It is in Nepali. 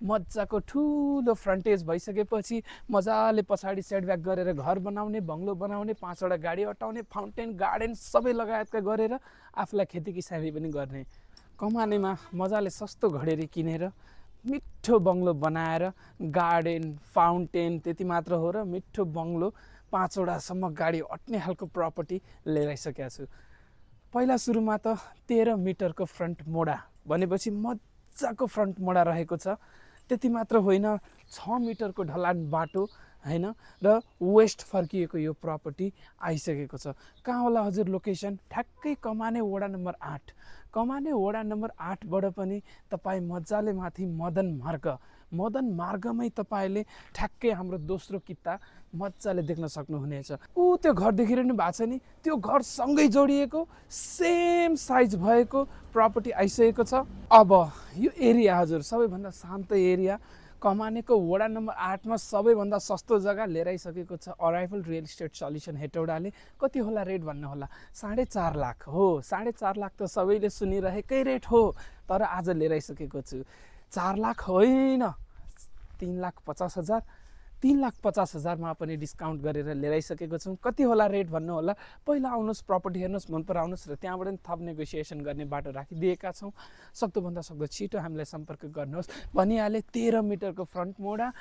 मजाको ठुलो फ्रन्टेज भइसकेपछि मजाले पछाडि सेटब्याक गरेर घर बनाउने, बङ्गलो बनाउने, 5वटा गाडी अटाउने, फाउन्टेन गार्डन सबै लगायतका गरेर आफूलाई खेती किसानी पनि गर्ने। कमानेमा मजाले सस्तो घडेरी किनेर मिठो बङ्गलो बनाएर गार्डन, फाउन्टेन त्यति मात्र हो र मिठो बङ्गलो 5वटासम्म गाडी अट्ने खालको प्रपर्टी लिएर आइसकेको छु। पहिला सुरुमा त 13 मिटरको फ्रन्ट मोडा भनेपछि मजाको फ्रन्ट मोडा रहेको छ। त्यति मात्र होइन, 6 मिटरको ढलान बाटो हैन र वेस्ट फर्किएको यो प्रपर्टी आइसकेको छ। कहाँ होला हजुर लोकेसन? ठ्याक्कै कमाने वडा नम्बर 8। कमाने वडा नम्बर 8बाट पनि तपाईँ मजाले माथि मदन मार्गमै तपाईँले ठ्याक्कै हाम्रो दोस्रो किता मजाले देख्न सक्नुहुनेछ। त्यो घर देखिरहनु भएको छ नि, त्यो घरसँगै जोडिएको सेम साइज भएको प्रपर्टी आइसकेको छ। अब यो एरिया हजुर सबैभन्दा शान्त एरिया, कमानेको वडा नम्बर 8मा सबैभन्दा सस्तो जग्गा लिएर आइसकेको छ अराइभल रियल इस्टेट सल्युसन हेटौडाले। कति होला रेट भन्नु होला? 4.5 लाख हो। 4.5 लाख त सबैले सुनिरहेकै रेट हो, तर आज लिएर आइसकेको छु। 4 लाख होइन, 3,50,000। 3,50,000मा पनि डिस्काउन्ट गरेर लिएर आइसकेको छौँ। कति होला रेट भन्नु होला? पहिला आउनुहोस्, प्रपर्टी हेर्नुहोस्, मन पराउनुहोस् र त्यहाँबाट पनि थप नेगोसिएसन गर्ने बाटो राखिदिएका छौँ। सक्दोभन्दा सक्दो छिटो हामीलाई सम्पर्क गर्नुहोस्। भनिहालेँ 13 मिटरको फ्रन्ट मोडा